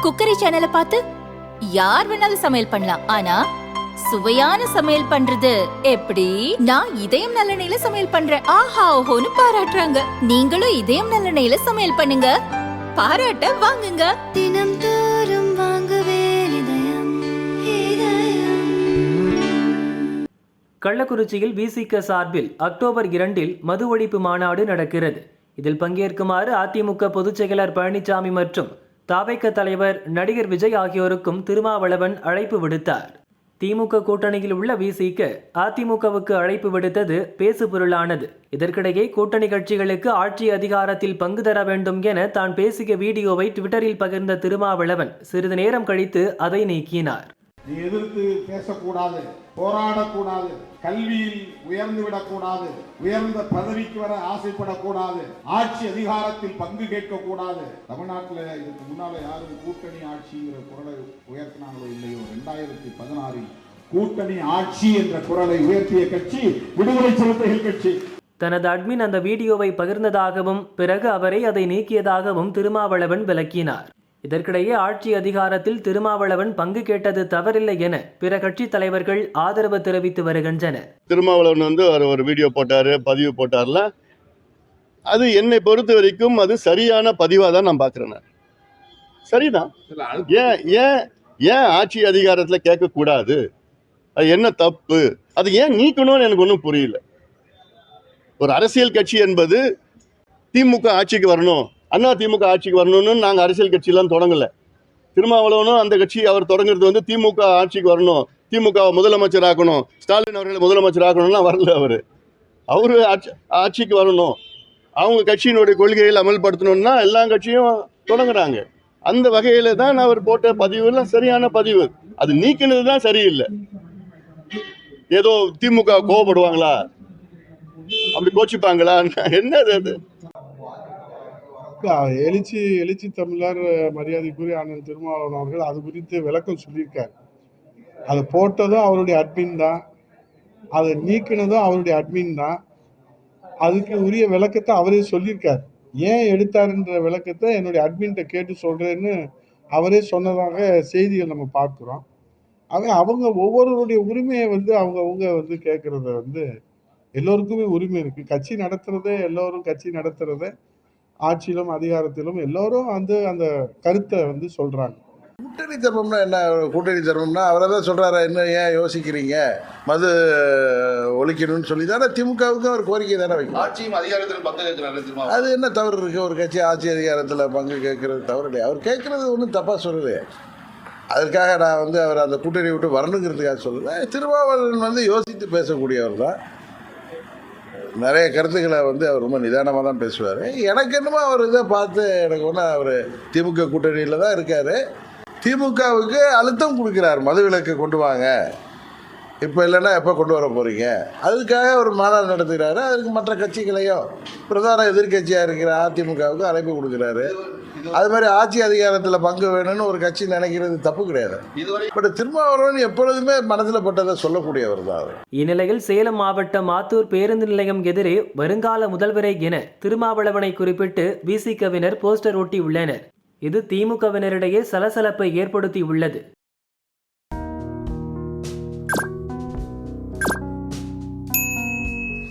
Cookery சேனலை பார்த்து யார் வேணாலும் சமையல் பண்ணலாம். ஆனா சுவையான சமையல் பண்றது எப்படி? நான் இதயம் நல்லெண்ணெயில சமையல் பண்றேன். ஆஹா ஓஹோன்னு பாராட்டுறாங்க. நீங்களும் இதயம் நல்லெண்ணெயில சமையல் பண்ணுங்க, பாராட்ட வாங்குங்க. தினம் தோறும் வாங்குவே இதயம் இதயம். கள்ளக்குறிச்சியில் விசிக சார்பில் அக்டோபர் 2 மது ஒழிப்பு மாநாடு நடக்கிறது. இதில் பங்கேற்குமாறு அதிமுக பொதுச் செயலர் பழனிசாமி மற்றும் தவைக்க தலைவர் நடிகர் விஜய் ஆகியோருக்கும் திருமாவளவன் அழைப்பு விடுத்தார். திமுக கூட்டணியில் உள்ள விசிக அதிமுகவுக்கு அழைப்பு விடுத்தது பேசு பொருளானது. இதற்கிடையே கூட்டணி கட்சிகளுக்கு ஆட்சி அதிகாரத்தில் பங்கு தர வேண்டும் என தான் பேசிய வீடியோவை ட்விட்டரில் பகிர்ந்த திருமாவளவன் சிறிது நேரம் கழித்து அதை நீக்கினார். நீ எதிர்த்து பேசக்கூடாது, போராடக்கூடாது, கல்வியில் உயர்ந்து விடக்கூடாது, உயர்ந்த பதவிக்கு வர ஆசைப்படக்கூடாது, ஆட்சி அதிகாரத்தில் பங்கு கேட்கக்கூடாது. தமிழ்நாட்டில் இதுக்கு முன்னால யாரும் கூட்டணி ஆட்சிங்கிற குரலை உயர்த்தினாங்களோ இல்லையோ, 2016 கூட்டணி ஆட்சி என்ற குரலை உயர்த்திய கட்சி விடுதலை சிறுத்தைகள் கட்சி. தனது அட்மின் அந்த வீடியோவை பகிர்ந்ததாகவும் பிறகு அவரை அதை நீக்கியதாகவும் திருமாவளவன் விளக்கினார். இதற்கிடையே ஆட்சி அதிகாரத்தில் திருமாவளவன் பங்கு கேட்டது தவறில்லை என பிற கட்சி தலைவர்கள் ஆதரவு தெரிவித்து வருகின்றனர். திருமாவளவன் ஒரு வீடியோ போட்டாரு, பதிவு போட்டார்ல, அது என்னை பொறுத்த வரைக்கும் அது சரியான பதிவாக தான் நான் பார்க்குறேன். சரிதான். ஏன் ஆட்சி அதிகாரத்தில் கேட்கக்கூடாது? அது என்ன தப்பு? அது ஏன் நீக்கணும்னு எனக்கு ஒன்றும் புரியல. ஒரு அரசியல் கட்சி என்பது திமுக ஆட்சிக்கு வரணும், அண்ணா திமுக ஆட்சிக்கு வரணும்னு நாங்கள் அரசியல் கட்சியெல்லாம் தொடங்கலை. திருமாவளவனும் அந்த கட்சி அவர் தொடங்குறது திமுக ஆட்சிக்கு வரணும், திமுக முதலமைச்சர் ஆக்கணும், ஸ்டாலின் அவர்களை முதலமைச்சர் ஆக்கணும்லாம் வரல. அவர் ஆட்சிக்கு வரணும், அவங்க கட்சியினுடைய கொள்கைகளை அமல்படுத்தணும்னா எல்லா கட்சியும் தொடங்குறாங்க. அந்த வகையில தான் அவர் போட்ட பதிவுலாம் சரியான பதிவு. அது நீக்கினது தான் சரியில்லை. ஏதோ திமுக கோவப்படுவாங்களா, அப்படி கோச்சிப்பாங்களா, என்னது அது? எழுச்சி தமிழர் மரியாதைக்குரிய அண்ணன் திருமாவளவன் அவர்கள் அது குறித்து விளக்கம் சொல்லியிருக்கார். அதை போட்டதும் அவருடைய அட்மின் தான், அதை நீக்கினதும் அவருடைய அட்மின் தான். அதுக்கு உரிய விளக்கத்தை அவரே சொல்லியிருக்கார். ஏன் எடுத்தாருன்ற விளக்கத்தை என்னுடைய அட்மின்கிட்ட கேட்டு சொல்றேன்னு அவரே சொன்னதாக செய்திகள் நம்ம பார்க்குறோம். அவங்க ஒவ்வொருவருடைய உரிமையை அவங்க கேட்கறத எல்லோருக்குமே உரிமை இருக்கு. கட்சி நடத்துறதே எல்லோரும் கட்சி நடத்துறத ஆட்சியிலும் அதிகாரத்திலும் எல்லோரும் அந்த கருத்தை சொல்றாங்க. கூட்டணி தர்மம்னா என்ன? கூட்டணி தர்மம்னா அவரை தான் சொல்றாரு. இன்னும் ஏன் யோசிக்கிறீங்க, மது ஒழிக்கணும்னு சொல்லி தானே திமுகவுக்கு ஒரு கோரிக்கை தானே வைக்கும். ஆட்சியும் அதிகாரத்தில் பங்கு கேட்கிறாரு. அது என்ன தவறு இருக்கு? ஒரு கட்சி ஆட்சி அதிகாரத்தில் பங்கு கேட்கறது தவறு இல்லையா? அவர் கேட்கறது ஒன்றும் தப்பாக சொல்லலையே. அதற்காக நான் அவர் அந்த கூட்டணி விட்டு வரணுங்கிறதுக்காக சொல்லுவேன். திருமாவளவன் யோசித்து பேசக்கூடியவர் தான். நிறைய கருத்துக்களை அவர் ரொம்ப நிதானமாக தான் பேசுவார். எனக்கு என்னமோ அவர் இதை பார்த்து எனக்கு அவர் திமுக கூட்டணியில் தான் இருக்கார். திமுகவுக்கு அழுத்தம் கொடுக்குறார், மதுவிலக்கு கொண்டு வாங்க, இப்போ இல்லைன்னா எப்போ கொண்டு வர போகிறீங்க, அதுக்காக ஒரு மாநாடு நடத்துகிறாரு. அதுக்கு மற்ற கட்சிகளையும் பிரதான எதிர்கட்சியாக இருக்கிற அதிமுகவுக்கு அழைப்பு கொடுக்குறாரு. அது மாதிரி ஆட்சி அதிகாரத்தில் பங்கு வேணும்னு ஒரு கட்சி நினைக்கிறது தப்பு கிடையாது. பட் திருமாவளவன் எப்பொழுதுமே மனதில் பட்டதை சொல்லக்கூடியவர் தான். இந்நிலையில் சேலம் மாவட்டம் ஆத்தூர் பேருந்து நிலையம் எதிரே வருங்கால முதல்வரே என திருமாவளவனை குறிப்பிட்டு விசிகவினர் போஸ்டர் ஒட்டி உள்ளனர். இது திமுகவினரிடையே சலசலப்பை ஏற்படுத்தி உள்ளது.